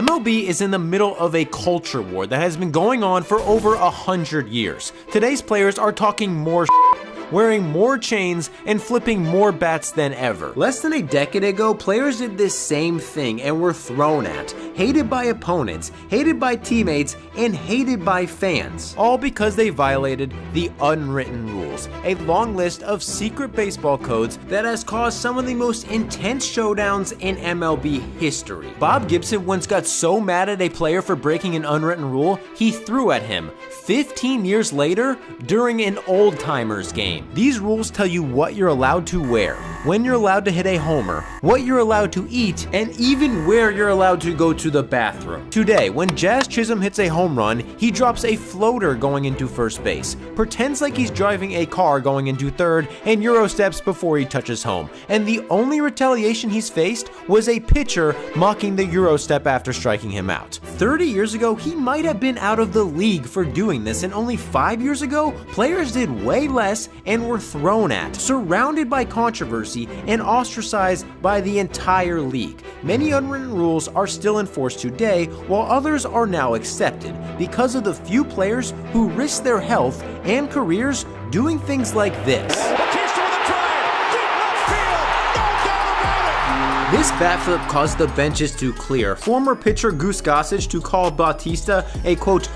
MLB is in the middle of a culture war that has been going on for over 100 years. Today's players are talking more wearing more chains and flipping more bats than ever. Less than a decade ago, players did this same thing and were thrown at, hated by opponents, hated by teammates, and hated by fans. All because they violated the unwritten rules, a long list of secret baseball codes that has caused some of the most intense showdowns in MLB history. Bob Gibson once got so mad at a player for breaking an unwritten rule, he threw at him 15 years later during an old-timers game. These rules tell you what you're allowed to wear, when you're allowed to hit a homer, what you're allowed to eat, and even where you're allowed to go to the bathroom. Today, when Jazz Chisholm hits a home run, he drops a floater going into first base, pretends like he's driving a car going into third, and Euro steps before he touches home. And the only retaliation he's faced was a pitcher mocking the Euro step after striking him out. 30 years ago, he might have been out of the league for doing this, and only 5 years ago, players did way less and were thrown at, surrounded by controversy, and ostracized by the entire league. Many unwritten rules are still enforced today, while others are now accepted because of the few players who risk their health and careers doing things like this. This bat flip caused the benches to clear, former pitcher Goose Gossage to call Bautista a quote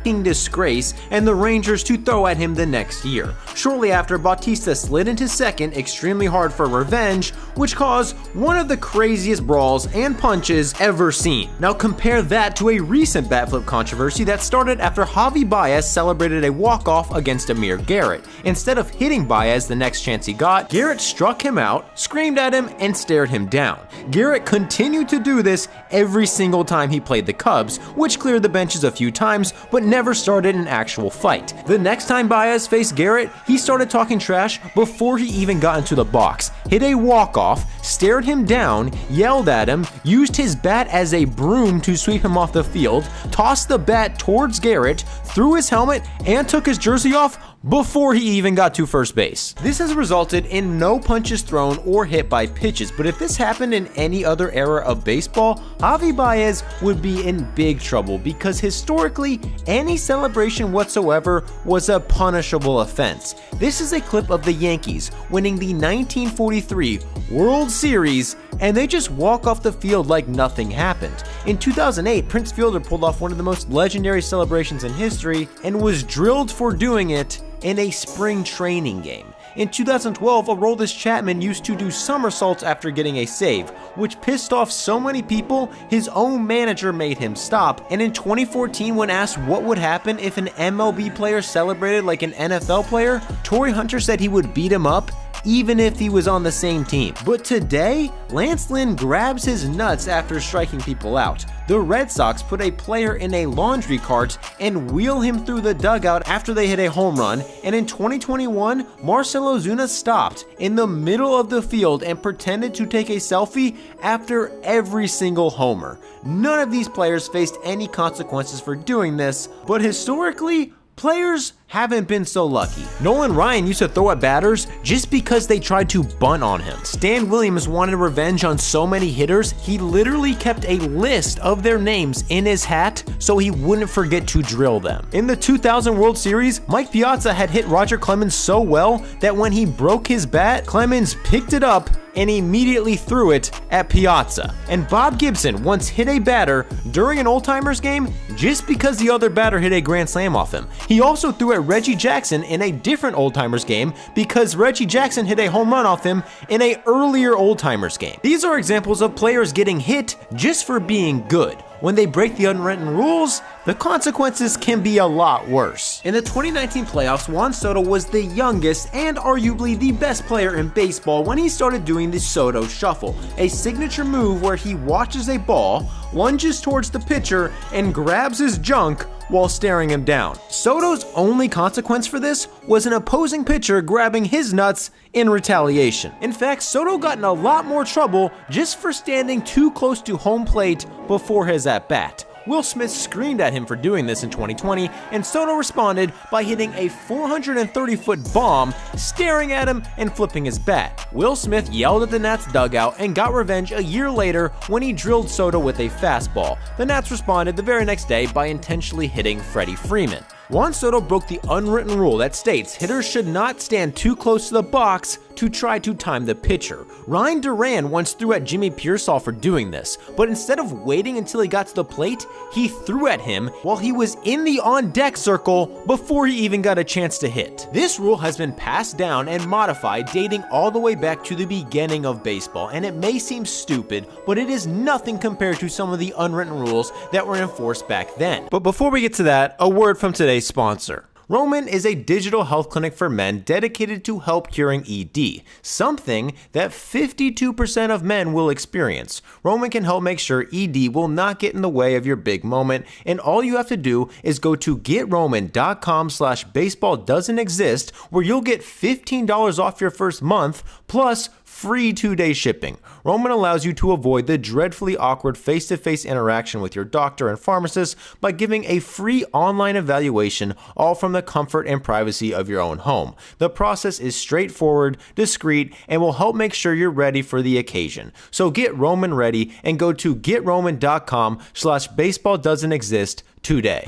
disgrace, and the Rangers to throw at him the next year. Shortly after, Bautista slid into second extremely hard for revenge, which caused one of the craziest brawls and punches ever seen. Now compare that to a recent bat flip controversy that started after Javi Baez celebrated a walk-off against Amir Garrett. Instead of hitting Baez the next chance he got, Garrett struck him out, screamed at him, and stared him down. Garrett continued to do this every single time he played the Cubs, which cleared the benches a few times, but never started an actual fight. The next time Baez faced Garrett, he started talking trash before he even got into the box, hit a walk-off, stared him down, yelled at him, used his bat as a broom to sweep him off the field, tossed the bat towards Garrett, threw his helmet, and took his jersey off before he even got to first base. This has resulted in no punches thrown or hit by pitches, but if this happened in any other era of baseball, Javi Baez would be in big trouble because historically, any celebration whatsoever was a punishable offense. This is a clip of the Yankees winning the 1943 World Series, and they just walk off the field like nothing happened. In 2008, Prince Fielder pulled off one of the most legendary celebrations in history and was drilled for doing it in a spring training game. In 2012, Aroldis Chapman used to do somersaults after getting a save, which pissed off so many people, his own manager made him stop. And in 2014, when asked what would happen if an MLB player celebrated like an NFL player, Torrey Hunter said he would beat him up even if he was on the same team. But today, Lance Lynn grabs his nuts after striking people out. The Red Sox put a player in a laundry cart and wheel him through the dugout after they hit a home run, and in 2021, Marcell Ozuna stopped in the middle of the field and pretended to take a selfie after every single homer. None of these players faced any consequences for doing this, but historically, players haven't been so lucky. Nolan Ryan used to throw at batters just because they tried to bunt on him. Stan Williams wanted revenge on so many hitters, he literally kept a list of their names in his hat so he wouldn't forget to drill them. In the 2000 World Series, Mike Piazza had hit Roger Clemens so well that when he broke his bat, Clemens picked it up and immediately threw it at Piazza. And Bob Gibson once hit a batter during an old-timers game just because the other batter hit a grand slam off him. He also threw at Reggie Jackson in a different old-timers game because Reggie Jackson hit a home run off him in an earlier old-timers game. These are examples of players getting hit just for being good. When they break the unwritten rules, the consequences can be a lot worse. In the 2019 playoffs, Juan Soto was the youngest and arguably the best player in baseball when he started doing the Soto Shuffle, a signature move where he watches a ball, lunges towards the pitcher, and grabs his junk while staring him down. Soto's only consequence for this was an opposing pitcher grabbing his nuts in retaliation. In fact, Soto got in a lot more trouble just for standing too close to home plate before his at-bat. Will Smith screamed at him for doing this in 2020, and Soto responded by hitting a 430-foot bomb, staring at him and flipping his bat. Will Smith yelled at the Nats dugout and got revenge a year later when he drilled Soto with a fastball. The Nats responded the very next day by intentionally hitting Freddie Freeman. Juan Soto broke the unwritten rule that states hitters should not stand too close to the box to try to time the pitcher. Ryan Duran once threw at Jimmy Pearsall for doing this, but instead of waiting until he got to the plate, he threw at him while he was in the on-deck circle before he even got a chance to hit. This rule has been passed down and modified dating all the way back to the beginning of baseball, and it may seem stupid, but it is nothing compared to some of the unwritten rules that were enforced back then. But before we get to that, a word from today's sponsor. Roman is a digital health clinic for men dedicated to help curing ED, something that 52% of men will experience. Roman can help make sure ED will not get in the way of your big moment, and all you have to do is go to GetRoman.com/baseballdoesn'texist, where you'll get $15 off your first month, plus free 2-day shipping. Roman allows you to avoid the dreadfully awkward face-to-face interaction with your doctor and pharmacist by giving a free online evaluation, all from the comfort and privacy of your own home. The process is straightforward, discreet, and will help make sure you're ready for the occasion. So get Roman ready and go to GetRoman.com/baseballdoesn'texist today.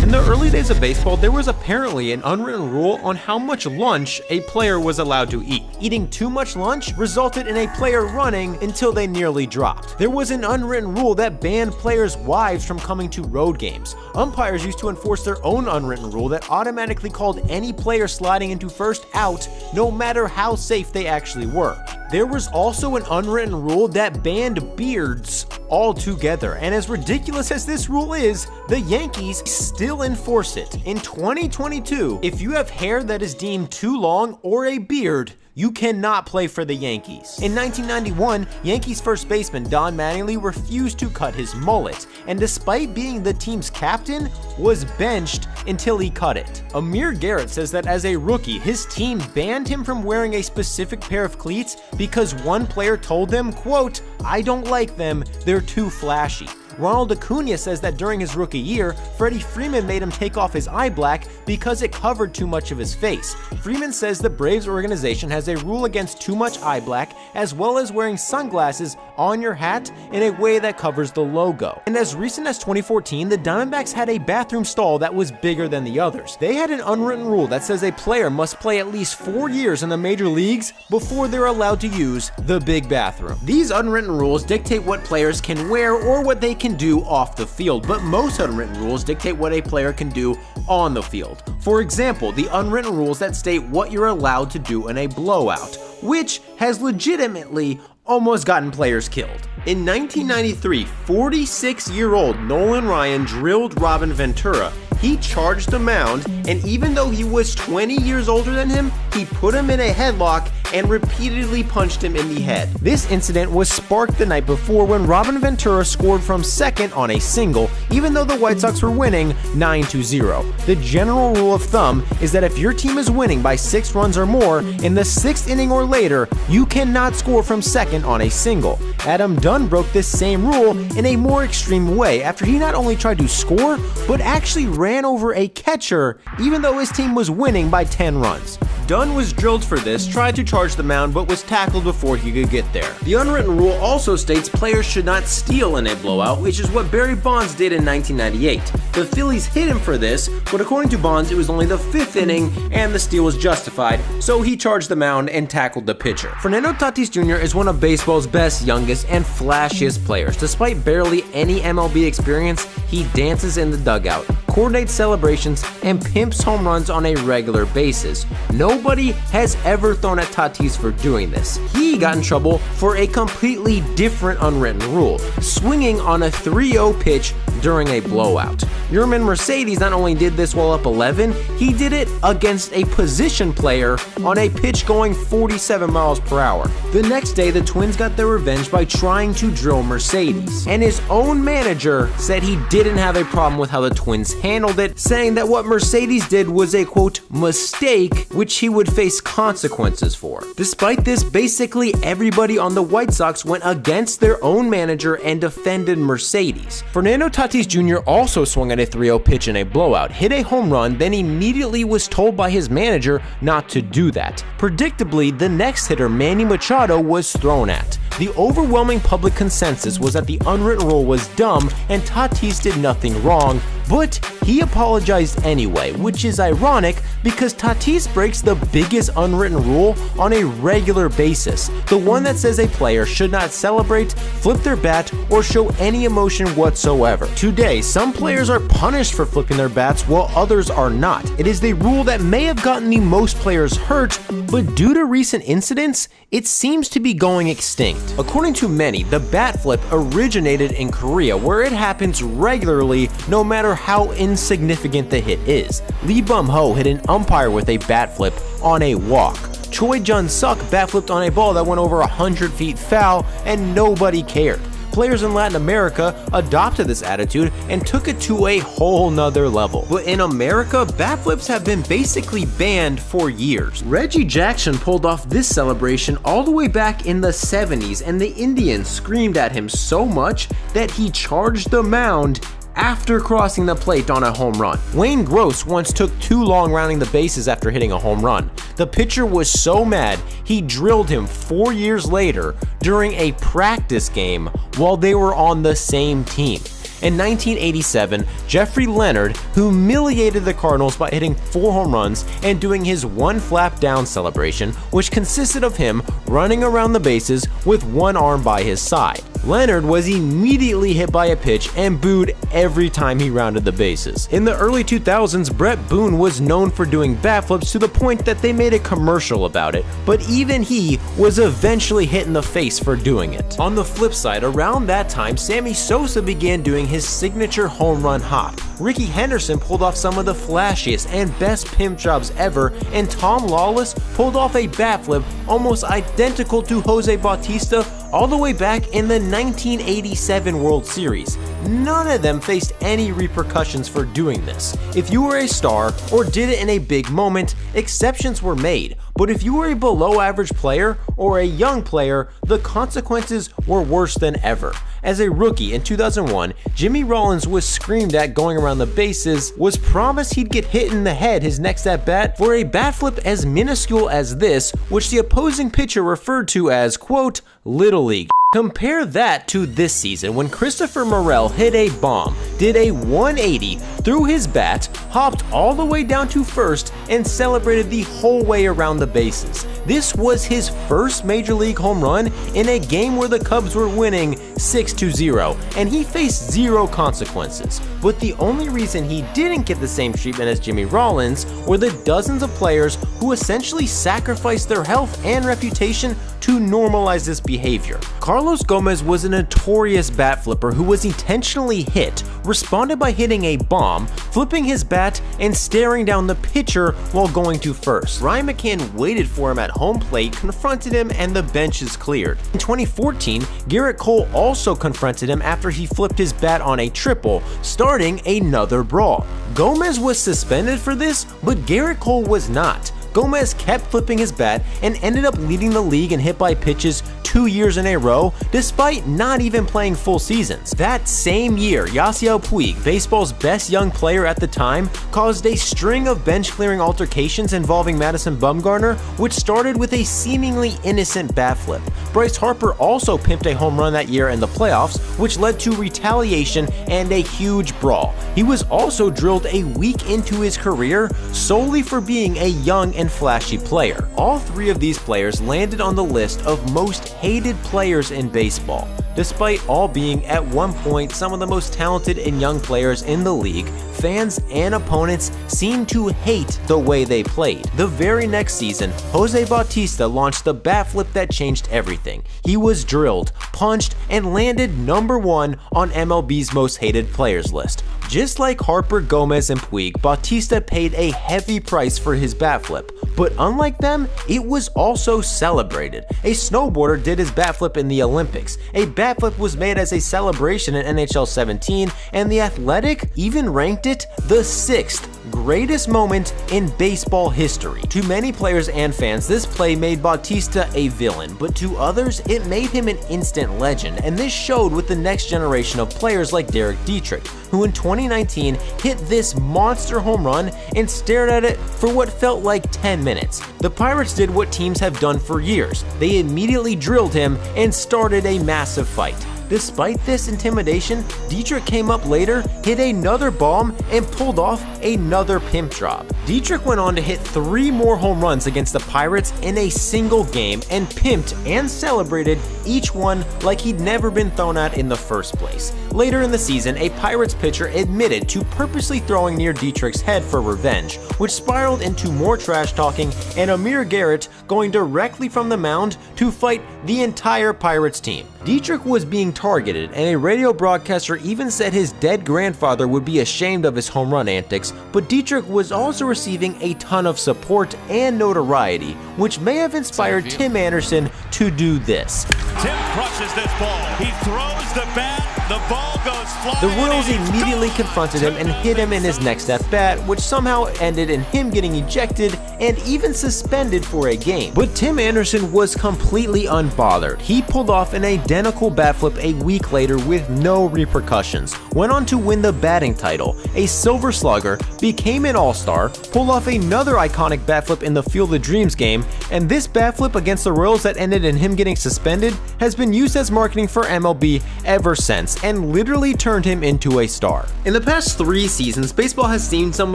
In the early days of baseball, there was apparently an unwritten rule on how much lunch a player was allowed to eat. Eating too much lunch resulted in a player running until they nearly dropped. There was an unwritten rule that banned players' wives from coming to road games. Umpires used to enforce their own unwritten rule that automatically called any player sliding into first out, no matter how safe they actually were. There was also an unwritten rule that banned beards altogether, and as ridiculous as this rule is, the Yankees still enforce it. In 2022, if you have hair that is deemed too long or a beard, you cannot play for the Yankees. In 1991, Yankees first baseman Don Mattingly refused to cut his mullet, and despite being the team's captain, was benched until he cut it. Amir Garrett says that as a rookie, his team banned him from wearing a specific pair of cleats because one player told them, quote, "I don't like them, they're too flashy." Ronald Acuna says that during his rookie year, Freddie Freeman made him take off his eye black because it covered too much of his face. Freeman says the Braves organization has a rule against too much eye black, as well as wearing sunglasses on your hat in a way that covers the logo. And as recent as 2014, the Diamondbacks had a bathroom stall that was bigger than the others. They had an unwritten rule that says a player must play at least 4 years in the major leagues before they're allowed to use the big bathroom. These unwritten rules dictate what players can wear or what they can do off the field, but most unwritten rules dictate what a player can do on the field. For example, the unwritten rules that state what you're allowed to do in a blowout, which has legitimately almost gotten players killed. In 1993, 46-year-old Nolan Ryan drilled Robin Ventura. He charged the mound, and even though he was 20 years older than him, he put him in a headlock and repeatedly punched him in the head. This incident was sparked the night before when Robin Ventura scored from second on a single, even though the White Sox were winning 9-0. The general rule of thumb is that if your team is winning by 6 runs or more, in the 6th inning or later, you cannot score from second on a single. Adam Dunn broke this same rule in a more extreme way after he not only tried to score, but actually ran over a catcher even though his team was winning by 10 runs. Dunn was drilled for this, tried to charge the mound, but was tackled before he could get there. The unwritten rule also states players should not steal in a blowout, which is what Barry Bonds did in 1998. The Phillies hit him for this, but according to Bonds, it was only the 5th inning and the steal was justified, so he charged the mound and tackled the pitcher. Fernando Tatis Jr. is one of baseball's best, youngest, and flashiest players. Despite barely any MLB experience, he dances in the dugout, coordinates celebrations, and pimps home runs on a regular basis. Nobody has ever thrown at Tatis for doing this. He got in trouble for a completely different unwritten rule, swinging on a 3-0 pitch during a blowout. Yermin Mercedes not only did this while up 11, he did it against a position player on a pitch going 47 miles per hour. The next day, the Twins got their revenge by trying to drill Mercedes, and his own manager said he didn't have a problem with how the Twins handled it, saying that what Mercedes did was a quote mistake which he would face consequences for. Despite this, basically everybody on the White Sox went against their own manager and defended Mercedes. Fernando Tatis Tatis Jr. also swung at a 3-0 pitch in a blowout, hit a home run, then immediately was told by his manager not to do that. Predictably, the next hitter, Manny Machado, was thrown at. The overwhelming public consensus was that the unwritten rule was dumb and Tatis did nothing wrong, but he apologized anyway, which is ironic because Tatis breaks the biggest unwritten rule on a regular basis, the one that says a player should not celebrate, flip their bat, or show any emotion whatsoever. Today, some players are punished for flipping their bats while others are not. It is the rule that may have gotten the most players hurt, but due to recent incidents, it seems to be going extinct. According to many, the bat flip originated in Korea, where it happens regularly no matter how insignificant the hit is. Lee Bum-ho hit an umpire with a bat flip on a walk. Choi Jun-suk bat flipped on a ball that went over 100 feet foul and nobody cared. Players in Latin America adopted this attitude and took it to a whole nother level. But in America, bat flips have been basically banned for years. Reggie Jackson pulled off this celebration all the way back in the 70s, and the Indians screamed at him so much that he charged the mound after crossing the plate on a home run. Wayne Gross once took too long rounding the bases after hitting a home run. The pitcher was so mad, he drilled him 4 years later during a practice game while they were on the same team. In 1987, Jeffrey Leonard humiliated the Cardinals by hitting 4 home runs and doing his one flap down celebration, which consisted of him running around the bases with one arm by his side. Leonard was immediately hit by a pitch and booed every time he rounded the bases. In the early 2000s, Brett Boone was known for doing bat flips to the point that they made a commercial about it, but even he was eventually hit in the face for doing it. On the flip side, around that time, Sammy Sosa began doing his signature home run hop. Ricky Henderson pulled off some of the flashiest and best pimp jobs ever, and Tom Lawless pulled off a bat flip almost identical to Jose Bautista all the way back in the 1987 World Series. None of them faced any repercussions for doing this. If you were a star or did it in a big moment, exceptions were made. But if you were a below average player or a young player, the consequences were worse than ever. As a rookie in 2001, Jimmy Rollins was screamed at going around the bases, was promised he'd get hit in the head his next at bat for a bat flip as minuscule as this, which the opposing pitcher referred to as, quote, Little League. Compare that to this season when Christopher Morel hit a bomb, did a 180, threw his bat, hopped all the way down to first, and celebrated the whole way around the bases. This was his first major league home run in a game where the Cubs were winning 6-0, and he faced zero consequences. But the only reason he didn't get the same treatment as Jimmy Rollins were the dozens of players who essentially sacrificed their health and reputation to normalize this behavior. Carlos Gomez was a notorious bat flipper who was intentionally hit, responded by hitting a bomb, flipping his bat, and staring down the pitcher while going to first. Ryan McCann waited for him at home plate, confronted him, and the benches cleared. In 2014, Garrett Cole also confronted him after he flipped his bat on a triple, starting another brawl. Gomez was suspended for this, but Garrett Cole was not. Gomez kept flipping his bat and ended up leading the league in hit by pitches 2 years in a row, despite not even playing full seasons. That same year, Yasiel Puig, baseball's best young player at the time, caused a string of bench-clearing altercations involving Madison Bumgarner, which started with a seemingly innocent bat flip. Bryce Harper also pimped a home run that year in the playoffs, which led to retaliation and a huge brawl. He was also drilled a week into his career solely for being a young and flashy player. All 3 of these players landed on the list of most hated players in baseball. Despite all being at one point some of the most talented and young players in the league, fans and opponents seemed to hate the way they played. The very next season, Jose Bautista launched the bat flip that changed everything. He was drilled, punched, and landed #1 on MLB's most hated players list. Just like Harper, Gomez, and Puig, Bautista paid a heavy price for his bat flip. But unlike them, it was also celebrated. A snowboarder did his bat flip in the Olympics. A bat flip was made as a celebration in NHL 17, and The Athletic even ranked it the 6th greatest moment in baseball history. To many players and fans, this play made Bautista a villain, but to others, it made him an instant legend, and this showed with the next generation of players like Derek Dietrich, who in 2019 hit this monster home run and stared at it for what felt like 10 minutes. The Pirates did what teams have done for years. They immediately drilled him and started a massive fight. Despite this intimidation, Dietrich came up later, hit another bomb, and pulled off another pimp drop. Dietrich went on to hit 3 more home runs against the Pirates in a single game and pimped and celebrated each one like he'd never been thrown at in the first place. Later in the season, a Pirates pitcher admitted to purposely throwing near Dietrich's head for revenge, which spiraled into more trash talking and Amir Garrett going directly from the mound to fight the entire Pirates team. Dietrich was being targeted, and a radio broadcaster even said his dead grandfather would be ashamed of his home run antics, but Dietrich was also receiving a ton of support and notoriety, which may have inspired Tim Anderson to do this. Tim crushes this ball. He throws the bat. The ball goes flying. The Royals immediately confronted him and hit him in his next at-bat, which somehow ended in him getting ejected and even suspended for a game. But Tim Anderson was completely unbothered. He pulled off an identical bat flip a week later with no repercussions, went on to win the batting title, a Silver Slugger, became an All-Star, pulled off another iconic bat flip in the Field of Dreams game, and this bat flip against the Royals that ended in him getting suspended has been used as marketing for MLB ever since, and literally turned him into a star. In the past 3 seasons, baseball has seen some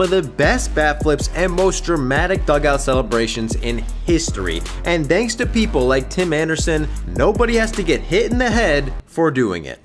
of the best bat flips and most dramatic dugout celebrations in history, and thanks to people like Tim Anderson, nobody has to get hit in the head for doing it.